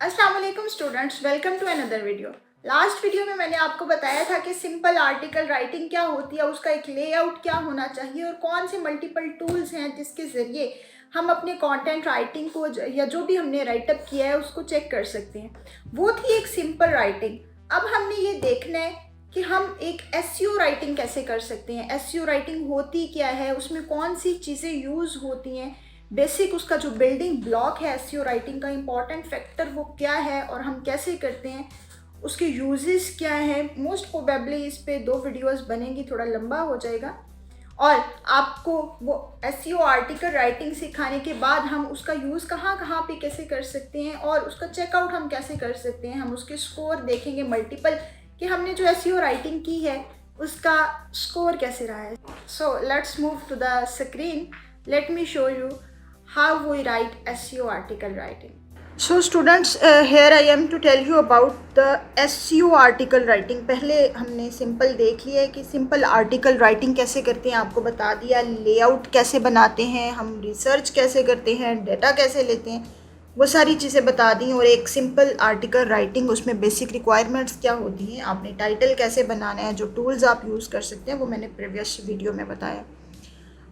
अस्सलाम वालेकुम students, welcome to another video. Last video में मैंने आपको बताया था कि सिंपल आर्टिकल राइटिंग क्या होती है, उसका एक लेआउट क्या होना चाहिए और कौन से मल्टीपल टूल्स हैं जिसके ज़रिए हम अपने कंटेंट राइटिंग को या जो भी हमने राइटअप किया है उसको चेक कर सकते हैं। वो थी एक सिंपल राइटिंग। अब हमने ये देखना है कि हम एक एसईओ राइटिंग कैसे कर सकते हैं, एसईओ राइटिंग होती क्या है, उसमें कौन सी चीज़ें यूज़ होती हैं, बेसिक उसका जो बिल्डिंग ब्लॉक है एसईओ राइटिंग का, इंपॉर्टेंट फैक्टर वो क्या है और हम कैसे करते हैं, उसके यूजेस क्या है। मोस्ट प्रोबेबली इस पे 2 वीडियोस बनेंगी, थोड़ा लंबा हो जाएगा। और आपको वो एसईओ आर्टिकल राइटिंग सिखाने के बाद हम उसका यूज़ कहाँ कहाँ पे कैसे कर सकते हैं और उसका चेकआउट हम कैसे कर सकते हैं, हम उसके स्कोर देखेंगे मल्टीपल कि हमने जो एसईओ राइटिंग की है उसका स्कोर कैसे रहा है। So let's move to the screen, let me show you how we write SEO article writing. So students, here I am to tell you about the SEO article writing. पहले हमने simple देख लिया है कि simple article writing कैसे करते हैं, आपको बता दिया। लेआउट कैसे बनाते हैं, हम रिसर्च कैसे करते हैं, डेटा कैसे लेते हैं, वो सारी चीज़ें बता दी। और एक सिंपल आर्टिकल राइटिंग, उसमें बेसिक रिक्वायरमेंट्स क्या होती हैं, आपने टाइटल कैसे बनाना है, जो टूल्स आप यूज़ कर सकते हैं वो मैंने प्रीवियस वीडियो में बताया।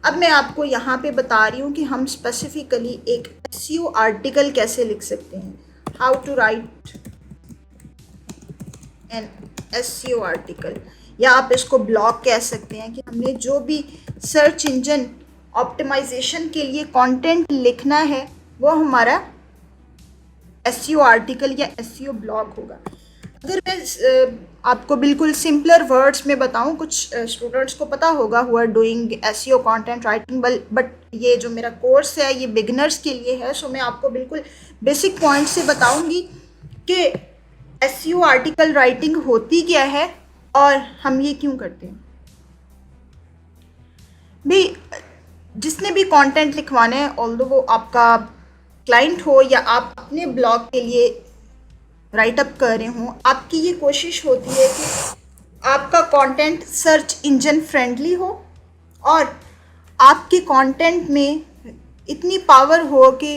अब मैं आपको यहाँ पे बता रही हूँ कि हम स्पेसिफिकली एक एसईओ आर्टिकल कैसे लिख सकते हैं, how to write an SEO article, या आप इसको ब्लॉग कह सकते हैं कि हमने जो भी सर्च इंजन ऑप्टिमाइजेशन के लिए कंटेंट लिखना है वो हमारा एसईओ आर्टिकल या एसईओ ब्लॉग होगा। अगर मैं आपको बिल्कुल सिंपलर वर्ड्स में बताऊं, कुछ स्टूडेंट्स को पता होगा who are doing SEO content writing, but ये जो मेरा कोर्स है ये बिगिनर्स के लिए है। सो मैं आपको बिल्कुल बेसिक पॉइंट से बताऊंगी कि एसईओ आर्टिकल राइटिंग होती क्या है और हम ये क्यों करते हैं। भाई, जिसने भी कंटेंट लिखवाना है, ऑल्दो वो आपका क्लाइंट हो या आप अपने ब्लॉग के लिए राइटअप कर रहे हों, आपकी ये कोशिश होती है कि आपका कंटेंट सर्च इंजन फ्रेंडली हो और आपके कंटेंट में इतनी पावर हो कि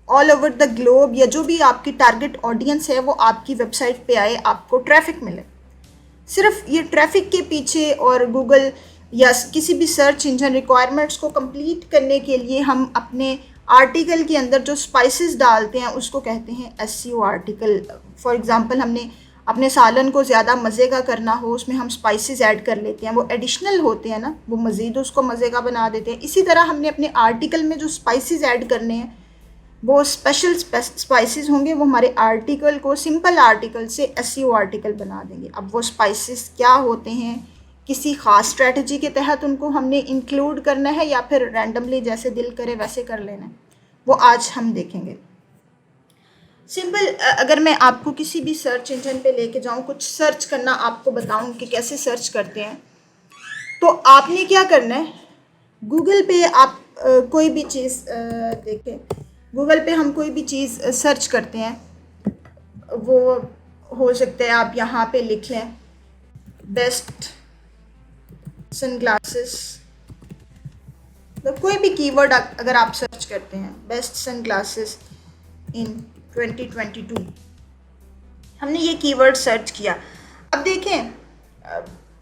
ऑल ओवर द ग्लोब या जो भी आपकी टारगेट ऑडियंस है वो आपकी वेबसाइट पे आए, आपको ट्रैफिक मिले। सिर्फ ये ट्रैफिक के पीछे और गूगल या किसी भी सर्च इंजन रिक्वायरमेंट्स को कंप्लीट करने के लिए हम अपने आर्टिकल के अंदर जो स्पाइसेस डालते हैं उसको कहते हैं एसईओ आर्टिकल। फॉर एग्जांपल, हमने अपने सालन को ज़्यादा मज़े का करना हो, उसमें हम स्पाइसेस ऐड कर लेते हैं, वो एडिशनल होते हैं ना, वो मज़ीद उसको मज़े का बना देते हैं। इसी तरह हमने अपने आर्टिकल में जो स्पाइसेस ऐड करने हैं वो स्पेशल स्पाइसेस होंगे, वो हमारे आर्टिकल को सिंपल आर्टिकल से एसईओ आर्टिकल बना देंगे। अब वो स्पाइसेस क्या होते हैं, किसी ख़ास स्ट्रेटजी के तहत उनको हमने इंक्लूड करना है या फिर रैंडमली जैसे दिल करे वैसे कर लेना है, वो आज हम देखेंगे। सिंपल, अगर मैं आपको किसी भी सर्च इंजन पे लेके जाऊँ, कुछ सर्च करना आपको बताऊँ कि कैसे सर्च करते हैं, तो आपने क्या करना है, गूगल पे आप कोई भी चीज़ देखें, गूगल पे हम कोई भी चीज़ सर्च करते हैं, वो हो सकता है आप यहाँ पे लिख लें बेस्ट सनग्लासेस, तो कोई भी कीवर्ड अगर आप सर्च करते हैं, बेस्ट सनग्लासेस इन 2022, हमने ये कीवर्ड सर्च किया। अब देखें,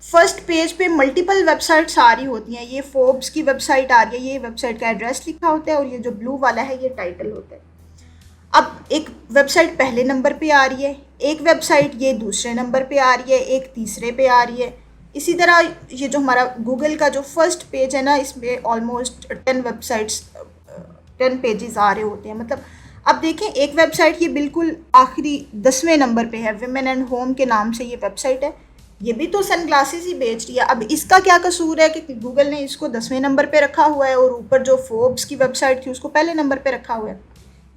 फर्स्ट पेज पे मल्टीपल वेबसाइट्स आ रही होती हैं। ये फोर्ब्स की वेबसाइट आ रही है, ये वेबसाइट का एड्रेस लिखा होता है और ये जो ब्लू वाला है ये टाइटल होता है। अब एक वेबसाइट पहले नंबर पे आ रही है, एक वेबसाइट ये दूसरे नंबर पे आ रही है, एक तीसरे पे आ रही है। इसी तरह ये जो हमारा गूगल का जो फर्स्ट पेज है ना, इसमें ऑलमोस्ट 10 वेबसाइट्स 10 पेजेस आ रहे होते हैं। मतलब अब देखें, एक वेबसाइट ये बिल्कुल आखिरी 10वें नंबर पे है, विमेन एंड होम के नाम से ये वेबसाइट है, ये भी तो सन ग्लासेस ही बेच रही है। अब इसका क्या कसूर है कि गूगल ने इसको 10वें नंबर पे रखा हुआ है और ऊपर जो फोर्ब्स की वेबसाइट थी उसको पहले नंबर पे रखा हुआ है।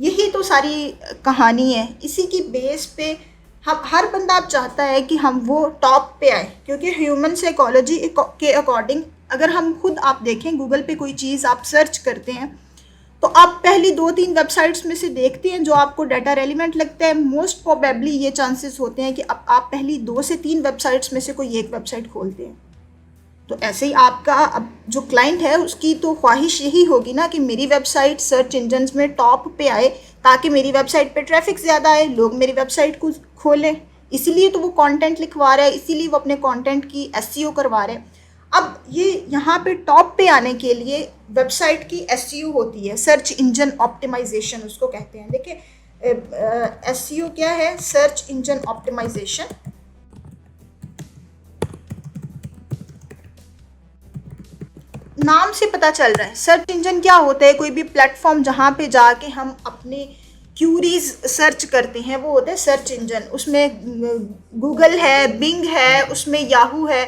यही तो सारी कहानी है। इसी की बेस पे हम हर बंदा अब चाहता है कि हम वो टॉप पे आए, क्योंकि ह्यूमन साइकोलॉजी के अकॉर्डिंग अगर हम खुद आप देखें, गूगल पे कोई चीज़ आप सर्च करते हैं तो आप पहली 2-3 वेबसाइट्स में से देखते हैं जो आपको डाटा रेलिवेंट लगता है। मोस्ट प्रोबेबली ये चांसेस होते हैं कि अब आप पहली 2 से 3 वेबसाइट्स में से कोई एक वेबसाइट खोलते हैं। तो ऐसे ही आपका अब जो क्लाइंट है उसकी तो ख्वाहिश यही होगी ना कि मेरी वेबसाइट सर्च इंजन्स में टॉप पे आए, ताकि मेरी वेबसाइट पे ट्रैफिक ज़्यादा आए, लोग मेरी वेबसाइट को खोलें। इसीलिए तो वो कंटेंट लिखवा रहा है, इसीलिए वो अपने कंटेंट की एसईओ करवा रहे हैं। अब ये यहाँ पे टॉप पे आने के लिए वेबसाइट की एसईओ होती है, सर्च इंजन ऑप्टिमाइजेशन उसको कहते हैं। देखिए एसईओ क्या है, सर्च इंजन ऑप्टिमाइजेशन। नाम से पता चल रहा है सर्च इंजन क्या होता है। कोई भी प्लेटफॉर्म जहाँ पे जाके हम अपने क्यूरीज सर्च करते हैं वो होता है सर्च इंजन। उसमें गूगल है, बिंग है, उसमें याहू है,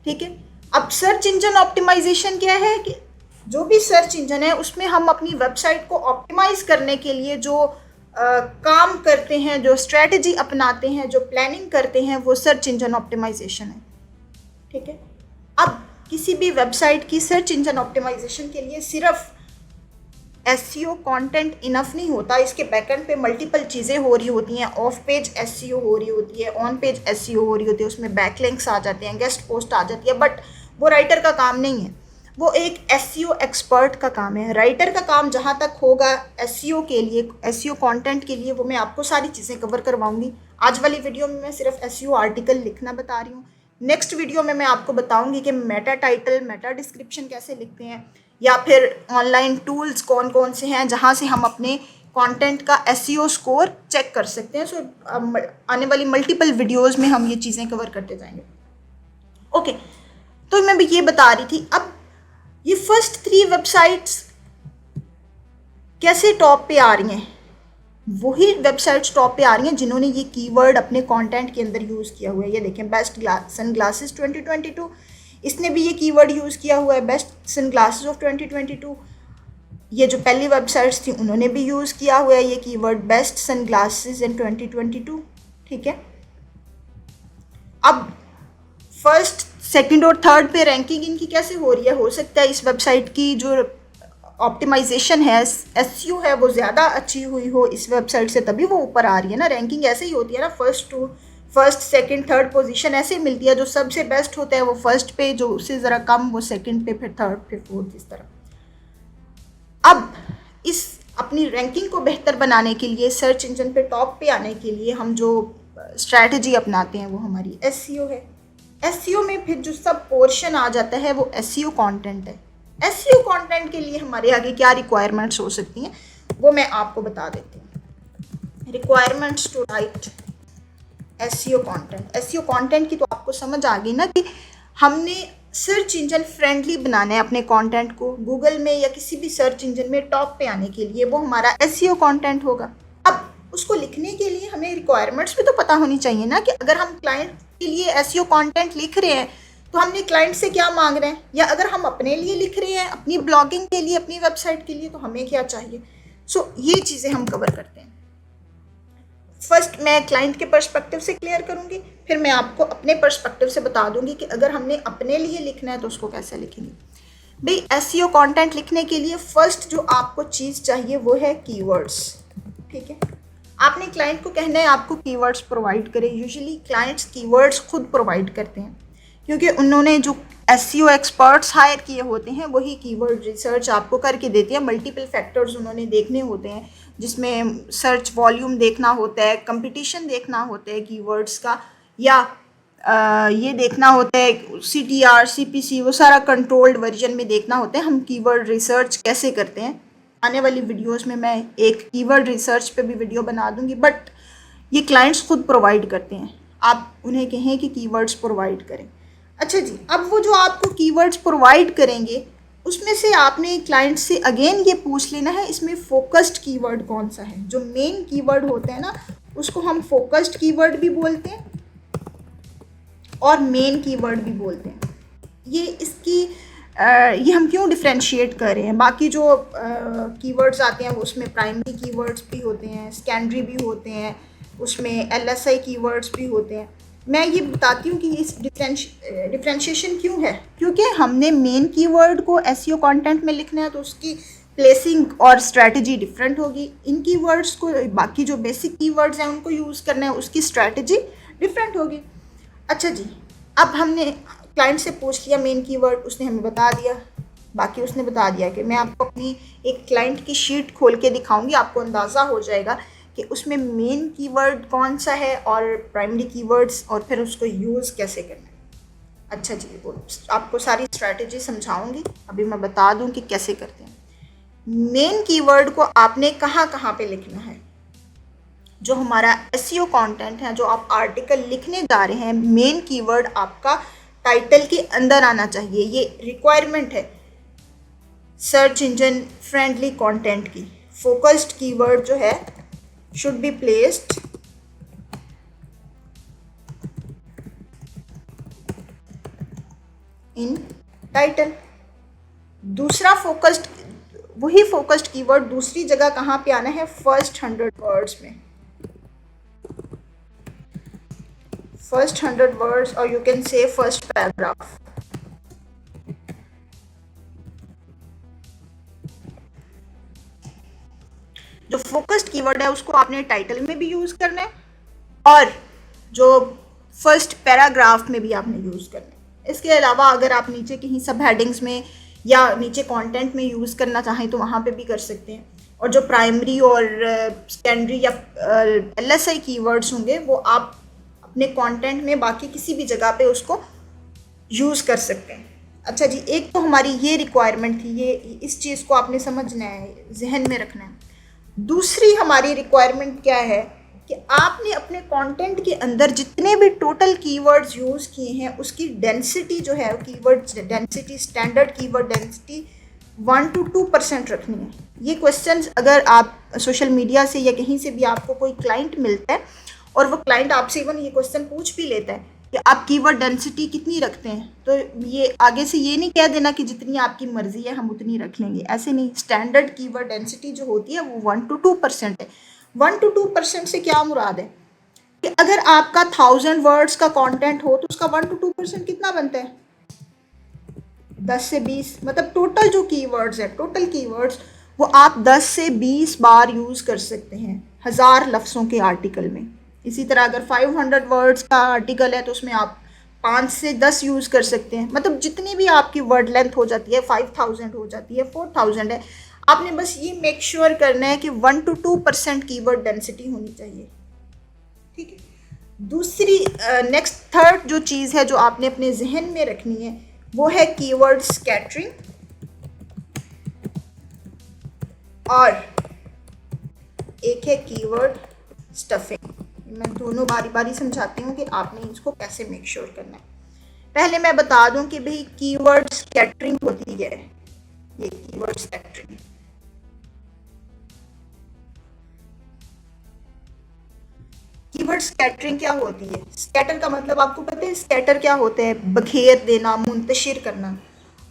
ठीक है। अब सर्च इंजन ऑप्टिमाइजेशन क्या है कि जो भी सर्च इंजन है उसमें हम अपनी वेबसाइट को ऑप्टिमाइज करने के लिए जो काम करते हैं, जो स्ट्रेटजी अपनाते हैं, जो प्लानिंग करते हैं, वो सर्च इंजन ऑप्टिमाइजेशन है, ठीक है। अब किसी भी वेबसाइट की सर्च इंजन ऑप्टिमाइजेशन के लिए सिर्फ एसईओ कंटेंट इनफ नहीं होता, इसके बैकएंड पे मल्टीपल चीज़ें हो रही होती हैं। ऑफ पेज एसईओ हो रही होती है, ऑन पेज एसईओ हो रही होती है, उसमें बैकलिंक्स आ जाते हैं, गेस्ट पोस्ट आ जाती है। बट वो राइटर का काम नहीं है, वो एक एसईओ एक्सपर्ट का काम है। राइटर का काम जहाँ तक होगा एसईओ के लिए, एसईओ कंटेंट के लिए, वो मैं आपको सारी चीज़ें कवर करवाऊंगी। आज वाली वीडियो में मैं सिर्फ एसईओ आर्टिकल लिखना बता रही हूँ। नेक्स्ट वीडियो में मैं आपको बताऊंगी कि मेटा टाइटल, मेटा डिस्क्रिप्शन कैसे लिखते हैं, या फिर ऑनलाइन टूल्स कौन कौन से हैं जहाँ से हम अपने कंटेंट का एसईओ स्कोर चेक कर सकते हैं। सो आने वाली मल्टीपल वीडियोस में हम ये चीज़ें कवर करते जाएंगे। ओके, तो मैं भी ये बता रही थी, अब ये फर्स्ट 3 वेबसाइट्स कैसे टॉप पे आ रही हैं। वही वेबसाइट्स टॉप पे आ रही हैं जिन्होंने ये कीवर्ड अपने कंटेंट के अंदर यूज़ किया हुआ है। ये देखें, बेस्ट सन ग्लासेस 2022, इसने भी ये कीवर्ड यूज़ किया हुआ है, बेस्ट सन ग्लासेस ऑफ 2022। ये जो पहली वेबसाइट्स थी उन्होंने भी यूज़ किया हुआ है ये keyword, best sunglasses in 2022, ठीक है। अब फर्स्ट, सेकंड और थर्ड पे रैंकिंग इनकी कैसे हो रही है? हो सकता है इस वेबसाइट की जो ऑप्टिमाइजेशन है, एसईओ है, वो ज़्यादा अच्छी हुई हो इस वेबसाइट से, तभी वो ऊपर आ रही है ना। रैंकिंग ऐसे ही होती है ना, फर्स्ट सेकंड थर्ड पोजीशन ऐसे ही मिलती है। जो सबसे बेस्ट होता है वो फर्स्ट पे, जो उससे ज़रा कम वो सेकंड पे, फिर थर्ड, फिर फोर्थ, इस तरह। अब इस अपनी रैंकिंग को बेहतर बनाने के लिए, सर्च इंजन पे टॉप पे आने के लिए हम जो स्ट्रैटेजी अपनाते हैं वो हमारी एसईओ है। एसईओ में फिर जो सब पोर्शन आ जाता है वो एसईओ कंटेंट है। एसईओ कंटेंट के लिए हमारे आगे क्या रिक्वायरमेंट्स हो सकती हैं वो मैं आपको बता देती हूँ। Requirements to write SEO content. SEO content की तो आपको समझ आ गई ना कि हमने सर्च इंजन फ्रेंडली बनाना है अपने कंटेंट को। गूगल में या किसी भी सर्च इंजन में टॉप पे आने के लिए वो हमारा एसईओ कंटेंट होगा। अब उसको लिखने के लिए हमें रिक्वायरमेंट्स भी तो पता होनी चाहिए ना, कि अगर हम क्लाइंट के लिए एसईओ कंटेंट लिख रहे हैं तो हमने क्लाइंट से क्या मांग रहे हैं, या अगर हम अपने लिए लिख रहे हैं, अपनी ब्लॉगिंग के लिए, अपनी वेबसाइट के लिए, तो हमें क्या चाहिए। सो ये चीज़ें हम कवर करते हैं। फर्स्ट मैं क्लाइंट के पर्सपेक्टिव से क्लियर करूंगी, फिर मैं आपको अपने पर्सपेक्टिव से बता दूंगी कि अगर हमने अपने लिए लिखना है तो उसको कैसे लिखेंगे। भाई एसईओ कंटेंट लिखने के लिए फर्स्ट जो आपको चीज़ चाहिए वो है कीवर्ड्स, ठीक है। आपने क्लाइंट को कहना है आपको कीवर्ड्स प्रोवाइड करें। यूजुअली क्लाइंट्स कीवर्ड्स खुद प्रोवाइड करते हैं, क्योंकि उन्होंने जो एसईओ एक्सपर्ट्स हायर किए होते हैं वही कीवर्ड रिसर्च आपको करके देते हैं। मल्टीपल फैक्टर्स उन्होंने देखने होते हैं, जिसमें सर्च वॉल्यूम देखना होता है, कंपटीशन देखना होता है कीवर्ड्स का, या ये देखना होता है CTR, CPC, वो सारा कंट्रोल्ड वर्जन में देखना होता है हम कीवर्ड रिसर्च कैसे करते हैं। आने वाली वीडियोस में मैं एक कीवर्ड रिसर्च पे भी वीडियो बना दूंगी, बट ये क्लाइंट्स खुद प्रोवाइड करते हैं। आप उन्हें कहें कि कीवर्ड्स प्रोवाइड करें। अच्छा जी, अब वो जो आपको कीवर्ड्स प्रोवाइड करेंगे उसमें से आपने क्लाइंट से अगेन ये पूछ लेना है इसमें फोकस्ड कीवर्ड कौन सा है। जो मेन कीवर्ड होते हैं ना उसको हम फोकस्ड कीवर्ड भी बोलते हैं और मेन कीवर्ड भी बोलते हैं। ये हम क्यों डिफ्रेंशिएट कर रहे हैं? बाकी जो कीवर्ड्स आते हैं वो उसमें प्राइमरी कीवर्ड्स भी होते हैं, सेकेंडरी भी होते हैं, उसमें LSI कीवर्ड्स भी होते हैं। मैं ये बताती हूँ कि इस डिफ्रेंशिएशन क्यों है, क्योंकि हमने मेन कीवर्ड को एसईओ कंटेंट में लिखना है तो उसकी प्लेसिंग और स्ट्रैटेजी डिफरेंट होगी। इन कीवर्ड्स को, बाकी जो बेसिक कीवर्ड्स हैं उनको यूज़ करना है, उसकी स्ट्रैटेजी डिफरेंट होगी। अच्छा जी, अब हमने क्लाइंट से पूछ लिया मेन कीवर्ड, उसने हमें बता दिया। बाकी उसने बता दिया कि मैं आपको अपनी एक क्लाइंट की शीट खोल के दिखाऊंगी, आपको अंदाज़ा हो जाएगा कि उसमें मेन कीवर्ड कौन सा है और प्राइमरी कीवर्ड्स, और फिर उसको यूज़ कैसे करना है। अच्छा जी, वो आपको सारी स्ट्रैटेजी समझाऊंगी। अभी मैं बता दूं कि कैसे करते हैं। मेन कीवर्ड को आपने कहाँ कहाँ पे लिखना है। जो हमारा एसईओ कंटेंट है, जो आप आर्टिकल लिखने जा रहे हैं, मेन कीवर्ड आपका टाइटल के अंदर आना चाहिए। ये रिक्वायरमेंट है सर्च इंजन फ्रेंडली कंटेंट की। फोकस्ड कीवर्ड जो है should be placed in title. दूसरा फोकस्ड, वही फोकस्ड कीवर्ड दूसरी जगह कहाँ पे आना है, फर्स्ट 100 वर्ड्स में। फर्स्ट 100 वर्ड्स, और you can say first paragraph. जो फोकस्ड कीवर्ड है उसको आपने टाइटल में भी यूज करना है, और जो फर्स्ट पैराग्राफ में भी आपने यूज करना है। इसके अलावा अगर आप नीचे कहीं सब हेडिंग्स में या नीचे कंटेंट में यूज करना चाहें तो वहां पे भी कर सकते हैं। और जो प्राइमरी और सेकेंडरी या एलएसआई कीवर्ड्स होंगे वो आप अपने कंटेंट में बाकी किसी भी जगह पे उसको यूज़ कर सकते हैं। अच्छा जी, एक तो हमारी ये रिक्वायरमेंट थी, ये इस चीज़ को आपने समझना है, जहन में रखना है। दूसरी हमारी रिक्वायरमेंट क्या है कि आपने अपने कंटेंट के अंदर जितने भी टोटल कीवर्ड्स यूज़ किए हैं उसकी डेंसिटी जो है, keyword density, standard keyword density 1 to 2% रखनी है। ये क्वेश्चंस अगर आप सोशल मीडिया से या कहीं से भी आपको कोई क्लाइंट मिलता है और वो क्लाइंट आपसे इवन ये क्वेश्चन पूछ भी लेता है कि आप कीवर्ड डेंसिटी कितनी रखते हैं, तो ये आगे से ये नहीं कह देना कि जितनी आपकी मर्जी है हम उतनी रख लेंगे, ऐसे नहीं। स्टैंडर्ड कीवर्ड डेंसिटी जो होती है वो 1 to 2% है। 1 to 2% से क्या मुराद है कि अगर आपका 1000 वर्ड्स का कंटेंट हो तो उसका 1 to 2% कितना बनता है, 10 से 20। मतलब टोटल जो कीवर्ड्स है, टोटल कीवर्ड्स वो आप 10 से 20 बार यूज़ कर सकते हैं 1000 लफ्ज़ों के आर्टिकल में। इसी तरह अगर 500 वर्ड्स का आर्टिकल है तो उसमें आप 5 से 10 यूज़ कर सकते हैं। मतलब जितनी भी आपकी वर्ड लेंथ हो जाती है, 5000 हो जाती है, 4000 है, आपने बस ये मेक श्योर करना है कि 1 to 2% कीवर्ड डेंसिटी होनी चाहिए। ठीक है। दूसरी नेक्स्ट थर्ड जो चीज़ है जो आपने अपने जहन में रखनी है वो है कीवर्ड स्कैटरिंग, और एक है कीवर्ड स्टफिंग। मैं दोनों बारी बारी समझाती हूँ कि आपने इसको कैसे मेक श्योर करना है। पहले मैं बता दूं कि भाई कीवर्ड स्कैटरिंग होती है, ये कीवर्ड स्कैटरिंग। कीवर्ड स्कैटरिंग क्या होती है? स्कैटर का मतलब आपको पता है स्कैटर क्या होता है? बखेर देना, मुंतशिर करना।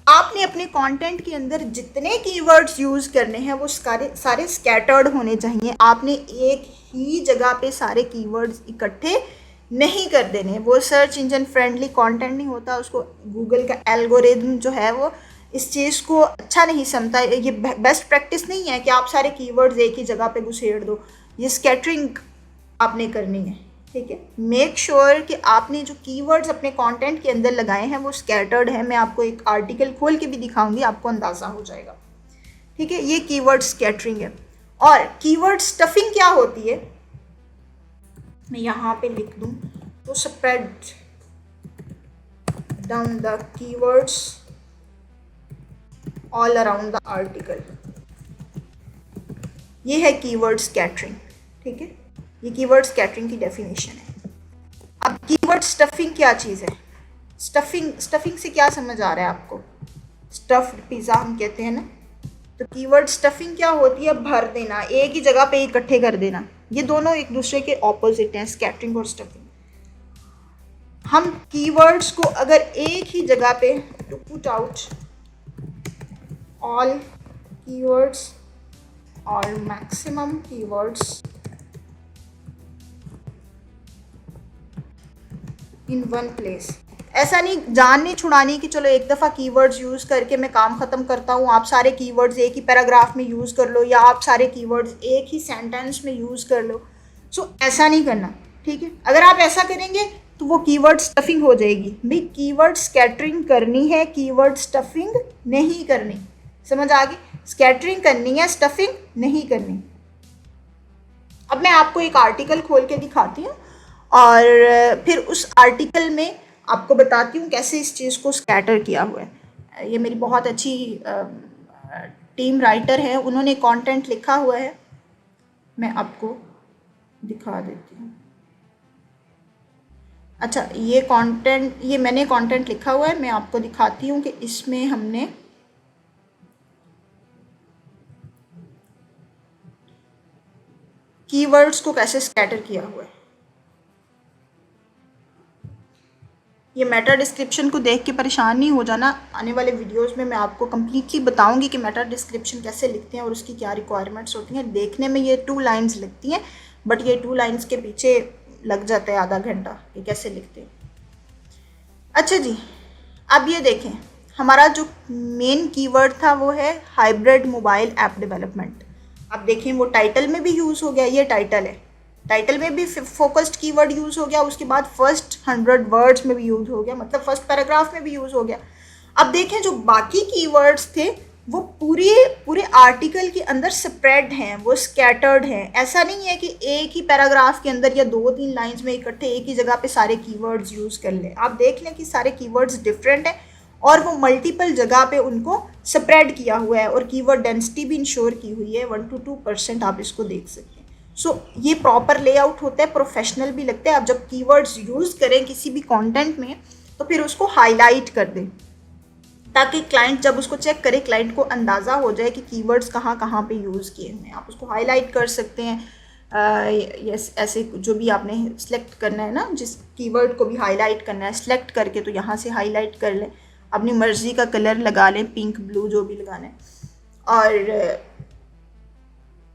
आपने अपने कंटेंट के अंदर जितने कीवर्ड्स यूज़ करने हैं वो सारे स्कैटर्ड होने चाहिए। आपने एक ही जगह पे सारे कीवर्ड्स इकट्ठे नहीं कर देने। वो सर्च इंजन फ्रेंडली कंटेंट नहीं होता, उसको गूगल का एल्गोरिदम जो है वो इस चीज़ को अच्छा नहीं समझता। ये बेस्ट प्रैक्टिस नहीं है कि आप सारे कीवर्ड्स एक ही जगह पे घुसेड़ दो। ये स्कैटरिंग आपने करनी है। ठीक है, मेक श्योर कि आपने जो कीवर्ड्स अपने कंटेंट के अंदर लगाए हैं वो स्कैटर्ड है। मैं आपको एक आर्टिकल खोल के भी दिखाऊंगी, आपको अंदाज़ा हो जाएगा। ठीक है, ये कीवर्ड स्कैटरिंग है। और कीवर्ड स्टफिंग क्या होती है, मैं यहाँ पे लिख दूँ तो spread down the keywords all around the article. ये है कीवर्ड स्कैटरिंग। ठीक है, ये कीवर्ड स्कैटरिंग की डेफिनेशन है। अब कीवर्ड स्टफिंग क्या चीज़ है? स्टफिंग से क्या समझ आ रहा है आपको? स्टफ्ड पिज़्ज़ा हम कहते हैं ना, तो कीवर्ड स्टफिंग क्या होती है? भर देना, एक ही जगह पे इकट्ठे कर देना। ये दोनों एक दूसरे के ऑपोजिट हैं, स्कैटरिंग और स्टफिंग। हम कीवर्ड्स को अगर एक ही जगह पे, to put out all keywords और maximum keywords in one place. ऐसा नहीं, जान नहीं छुड़ानी कि चलो एक दफ़ा कीवर्ड्स यूज़ करके मैं काम ख़त्म करता हूँ, आप सारे कीवर्ड्स एक ही पैराग्राफ में यूज़ कर लो या आप सारे कीवर्ड्स एक ही सेंटेंस में यूज़ कर लो। सो ऐसा नहीं करना। ठीक है, अगर आप ऐसा करेंगे तो वो कीवर्ड स्टफिंग हो जाएगी। भाई कीवर्ड स्कैटरिंग करनी है, कीवर्ड स्टफिंग नहीं करनी। समझ आ गई? स्कैटरिंग करनी है, स्टफिंग नहीं करनी। अब मैं आपको एक आर्टिकल खोल के दिखाती हूँ और फिर उस आर्टिकल में आपको बताती हूँ कैसे इस चीज़ को स्कैटर किया हुआ है। ये मेरी बहुत अच्छी टीम राइटर है, उन्होंने कंटेंट लिखा हुआ है, मैं आपको दिखा देती हूँ। अच्छा, ये कंटेंट, ये मैंने कंटेंट लिखा हुआ है, मैं आपको दिखाती हूँ कि इसमें हमने कीवर्ड्स को कैसे स्कैटर किया हुआ है। ये मेटा डिस्क्रिप्शन को देख के परेशान नहीं हो जाना, आने वाले वीडियोस में मैं आपको कम्प्लीटली बताऊंगी कि मेटा डिस्क्रिप्शन कैसे लिखते हैं और उसकी क्या रिक्वायरमेंट्स होती हैं। देखने में ये 2 लाइन्स लगती हैं, बट ये 2 लाइन्स के पीछे लग जाता है आधा घंटा कि कैसे लिखते हैं। अच्छा जी, अब ये देखें, हमारा जो मेन कीवर्ड था वो है हाइब्रिड मोबाइल ऐप डेवलपमेंट। अब देखें वो टाइटल में भी यूज़ हो गया, ये टाइटल है, टाइटल में भी फोकस्ड कीवर्ड यूज़ हो गया, उसके बाद फर्स्ट 100 वर्ड्स में भी यूज़ हो गया, मतलब फर्स्ट पैराग्राफ में भी यूज़ हो गया। अब देखें जो बाकी कीवर्ड्स थे वो पूरे पूरे आर्टिकल के अंदर स्प्रेड हैं, वो स्कैटर्ड हैं। ऐसा नहीं है कि एक ही पैराग्राफ के अंदर या 2-3 लाइंस में इकट्ठे एक ही जगह पे सारे कीवर्ड्स यूज़ कर लें। आप देख लें कि सारे कीवर्ड्स डिफरेंट हैं और वो मल्टीपल जगह पे उनको स्प्रेड किया हुआ है और कीवर्ड डेंसिटी भी इंश्योर की हुई है, 1 to 2% आप इसको देख सकते हैं। सो ये प्रॉपर लेआउट होता है, प्रोफेशनल भी लगता है। आप जब कीवर्ड्स यूज़ करें किसी भी कंटेंट में तो फिर उसको हाईलाइट कर दें ताकि क्लाइंट जब उसको चेक करे, क्लाइंट को अंदाज़ा हो जाए कि कीवर्ड्स कहाँ कहाँ पे यूज़ किए हुए हैं। आप उसको हाईलाइट कर सकते हैं, यस, ऐसे जो भी आपने सेलेक्ट करना है ना, जिस कीवर्ड को भी हाईलाइट करना है सेलेक्ट करके तो यहाँ से हाईलाइट कर लें, अपनी मर्ज़ी का कलर लगा लें, पिंक, ब्लू, जो भी लगाना है, और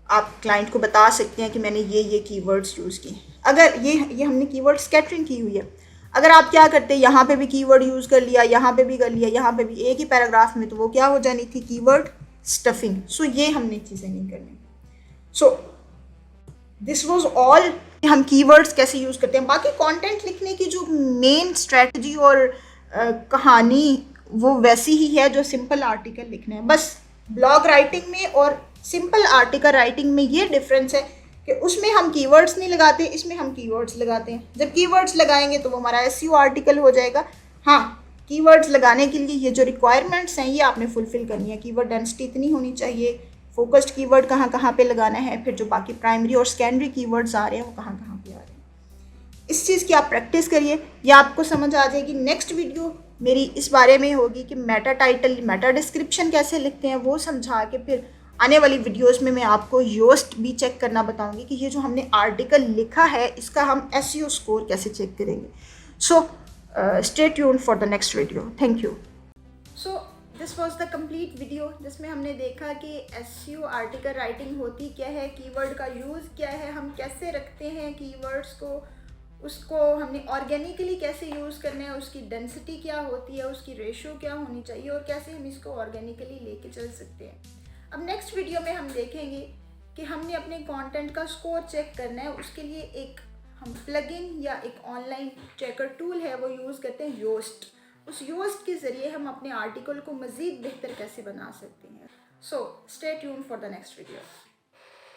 आप क्लाइंट को बता सकते हैं कि मैंने ये कीवर्ड्स यूज़ किए। अगर ये हमने कीवर्ड स्कैटरिंग की हुई है। अगर आप क्या करते हैं, यहाँ पे भी कीवर्ड यूज़ कर लिया, यहाँ पे भी कर लिया, यहाँ पे भी, एक ही पैराग्राफ में, तो वो क्या हो जानी थी, कीवर्ड स्टफिंग। सो ये हमने चीज़ें नहीं करनी। सो दिस वाज ऑल, हम कीवर्ड्स कैसे यूज़ करते हैं। बाकी कंटेंट लिखने की जो मेन स्ट्रेटजी और कहानी वो वैसी ही है जो सिंपल आर्टिकल लिखना है। बस ब्लॉग राइटिंग में और सिंपल आर्टिकल राइटिंग में ये डिफरेंस है कि उसमें हम कीवर्ड्स नहीं लगाते, इसमें हम कीवर्ड्स लगाते हैं। जब कीवर्ड्स लगाएंगे तो वो हमारा एसईओ आर्टिकल हो जाएगा। हाँ, कीवर्ड्स लगाने के लिए ये जो रिक्वायरमेंट्स हैं ये आपने फुलफिल करनी है। कीवर्ड डेंसिटी इतनी होनी चाहिए, फोकस्ड कीवर्ड कहाँ कहाँ पे लगाना है, फिर जो बाकी प्राइमरी और सेकेंडरी कीवर्ड्स आ रहे हैं वो कहाँ कहाँ पे आ रहे हैं। इस चीज़ की आप प्रैक्टिस करिए, या आपको समझ आ जाएगी। नेक्स्ट वीडियो मेरी इस बारे में होगी कि मेटा टाइटल, मेटा डिस्क्रिप्शन कैसे लिखते हैं, वो समझा के फिर आने वाली वीडियोस में मैं आपको योस्ट भी चेक करना बताऊंगी कि ये जो हमने आर्टिकल लिखा है इसका हम एसईओ स्कोर कैसे चेक करेंगे। So stay tuned for the next video. Thank you. So this was the complete video जिसमें हमने देखा कि एसईओ आर्टिकल राइटिंग होती क्या है, कीवर्ड का यूज़ क्या है, हम कैसे रखते हैं कीवर्ड्स को, उसको हमने ऑर्गेनिकली कैसे यूज़ करना है, उसकी डेंसिटी क्या होती है, उसकी रेशियो क्या होनी चाहिए और कैसे हम इसको ऑर्गेनिकली लेके चल सकते हैं। अब नेक्स्ट वीडियो में हम देखेंगे कि हमने अपने कंटेंट का स्कोर चेक करना है, उसके लिए एक हम प्लगइन या एक ऑनलाइन चेकर टूल है वो यूज़ करते हैं, योस्ट। उस योस्ट के ज़रिए हम अपने आर्टिकल को मज़ीद बेहतर कैसे बना सकते हैं। So stay tuned for the next video.